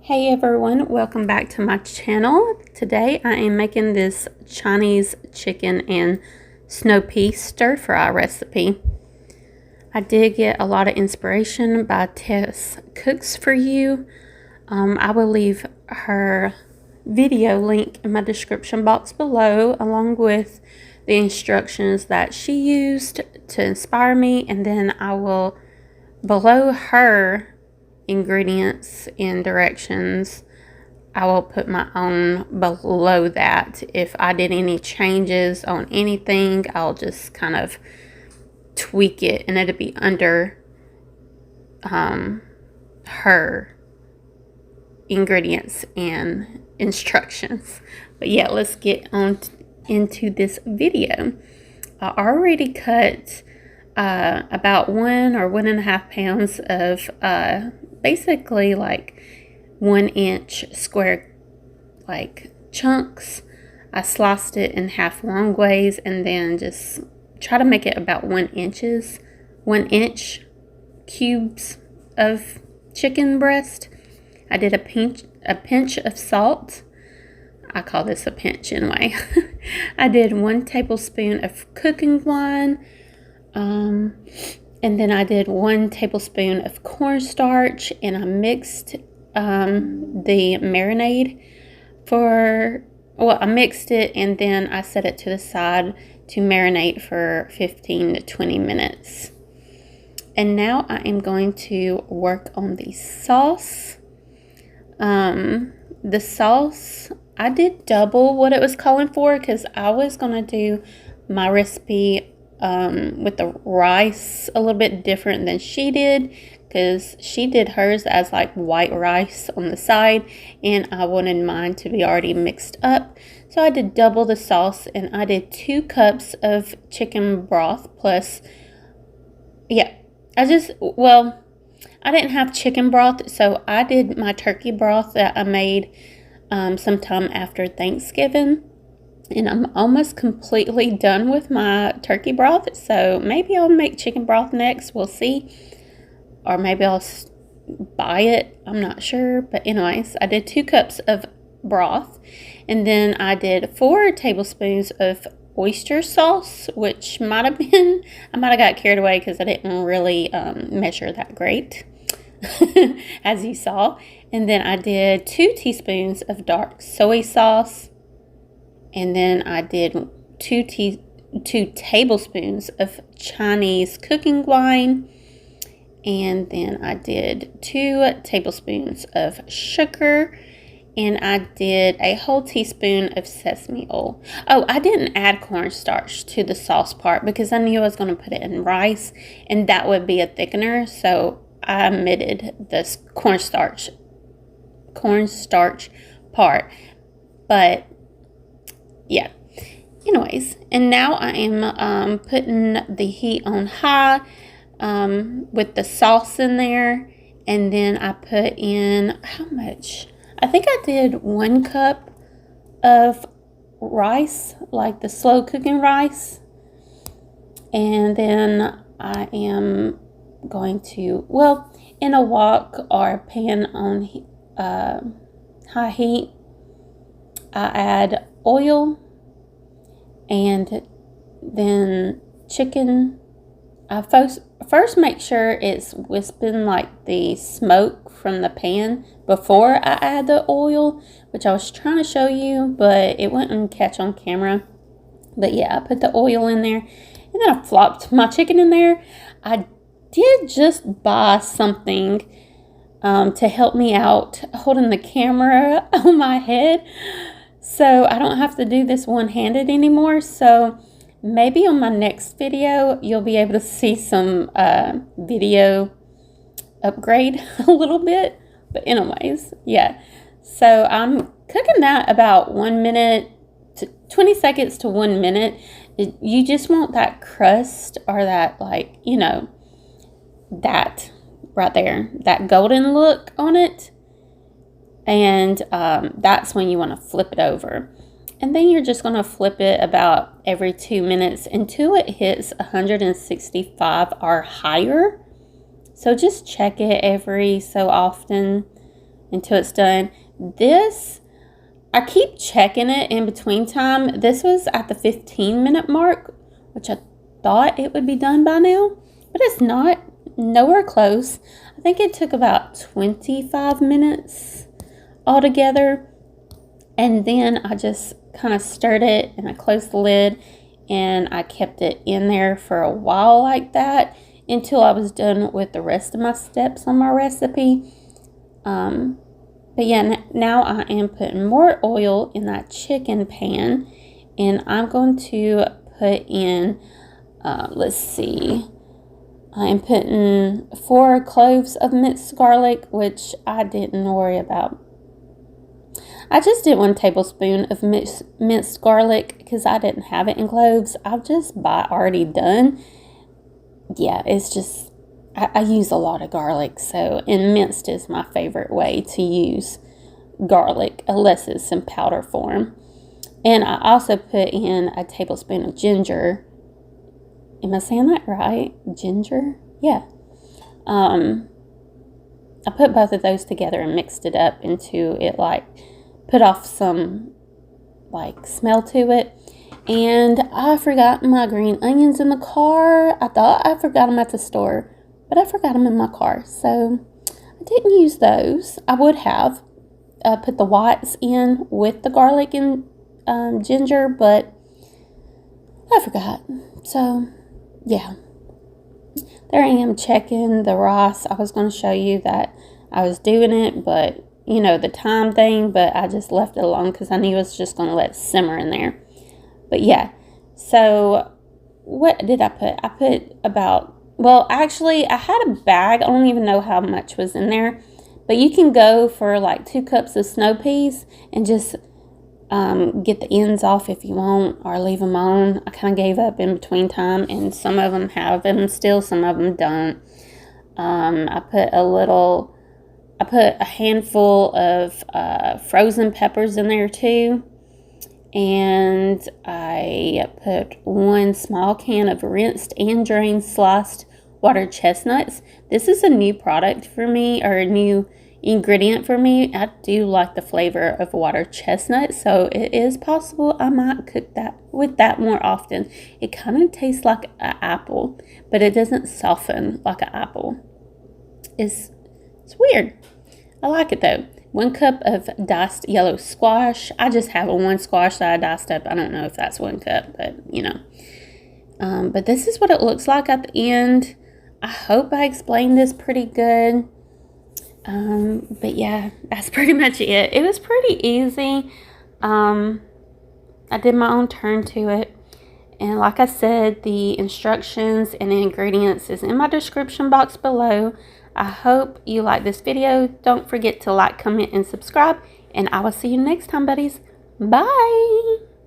Hey everyone, welcome back to my channel. Today I am making this Chinese chicken and snow pea stir fry recipe. I did get a lot of inspiration by Tess Cooks for you. I will leave her video link in my description box below, along with the instructions that she used to inspire me, and then I will below her ingredients and directions I will put my own below that. If I did any changes on anything, I'll just kind of tweak it, and it'll be under her ingredients and instructions. But yeah, let's get on into this video. I already cut about 1 or 1.5 pounds of basically like 1-inch square like chunks. I sliced it in half long ways and then just try to make it about 1 inch cubes of chicken breast. I did a pinch of salt. I call this a pinch anyway. I did 1 tablespoon of cooking wine. And then I did 1 tablespoon of cornstarch, and I mixed the marinade I mixed it, and then I set it to the side to marinate for 15 to 20 minutes. And now I am going to work on the sauce. The sauce, I did double what it was calling for because I was going to do my recipe with the rice a little bit different than she did, because she did hers as like white rice on the side, and I wanted mine to be already mixed up. So I did double the sauce, and I did 2 cups of chicken broth plus, I didn't have chicken broth, so I did my turkey broth that I made sometime after Thanksgiving. And I'm almost completely done with my turkey broth, so maybe I'll make chicken broth next. We'll see. Or maybe I'll buy it. I'm not sure. But anyways, I did 2 cups of broth. And then I did 4 tablespoons of oyster sauce, which I might have got carried away because I didn't really measure that great, as you saw. And then I did 2 teaspoons of dark soy sauce. And then I did 2 tablespoons of Chinese cooking wine. And then I did 2 tablespoons of sugar. And I did a whole teaspoon of sesame oil. Oh, I didn't add cornstarch to the sauce part because I knew I was going to put it in rice, and that would be a thickener. So I omitted this cornstarch part. But yeah, anyways, and now I am putting the heat on high with the sauce in there, and then I put in, how much? I think I did 1 cup of rice, like the slow cooking rice, and then I am going to, in a wok or pan on high heat, I add oil, and then chicken. I first make sure it's wisping like the smoke from the pan before I add the oil, which I was trying to show you, but it wouldn't catch on camera. But yeah, I put the oil in there, and then I flopped my chicken in there. I did just buy something to help me out holding the camera on my head, so I don't have to do this one-handed anymore. So maybe on my next video, you'll be able to see some video upgrade a little bit. But anyways, yeah. So I'm cooking that about 1 minute to 20 seconds to 1 minute. You just want that crust, or that, like, that right there, that golden look on it. And that's when you want to flip it over. And then you're just going to flip it about every 2 minutes until it hits 165 or higher. So just check it every so often until it's done. This, I keep checking it in between time. This was at the 15-minute mark, which I thought it would be done by now, but it's not. Nowhere close. I think it took about 25 minutes altogether. And then I just kind of stirred it and I closed the lid and I kept it in there for a while like that until I was done with the rest of my steps on my recipe. But yeah, now I am putting more oil in that chicken pan, and I'm going to put in, let's see, I am putting 4 cloves of minced garlic, which I didn't worry about. I just did 1 tablespoon of minced garlic because I didn't have it in cloves. I'll just buy already done. Yeah, it's just, I use a lot of garlic, so, and minced is my favorite way to use garlic, unless it's in powder form. And I also put in a tablespoon of ginger. Am I saying that right? Ginger? Yeah. I put both of those together and mixed it up into it, like, put off some, like, smell to it. And I forgot my green onions in the car. I thought I forgot them at the store, but I forgot them in my car, so I didn't use those. I would have put the whites in with the garlic and ginger, but I forgot. So, yeah. There I am checking the rice. I was going to show you that I was doing it, but, you know, the time thing, but I just left it alone because I knew it was just going to let it simmer in there. But, yeah. So, what did I put? I put about, well, actually, I had a bag. I don't even know how much was in there. But you can go for like 2 cups of snow peas and just get the ends off if you want, or leave them on. I kind of gave up in between time, and some of them have them still, some of them don't. I put a handful of frozen peppers in there too. And I put 1 small can of rinsed and drained sliced water chestnuts. This is a new product for me, or a new ingredient for me. I do like the flavor of water chestnut, so it is possible I might cook that with that more often. It kind of tastes like an apple, but it doesn't soften like an apple. It's weird. I like it though. 1 cup of diced yellow squash. I just have 1 squash that I diced up. I don't know if that's 1 cup, but you know. But this is what it looks like at the end. I hope I explained this pretty good. But yeah, that's pretty much it. It was pretty easy. I did my own turn to it. And like I said, the instructions and the ingredients is in my description box below. I hope you like this video. Don't forget to like, comment, and subscribe. And I will see you next time, buddies. Bye!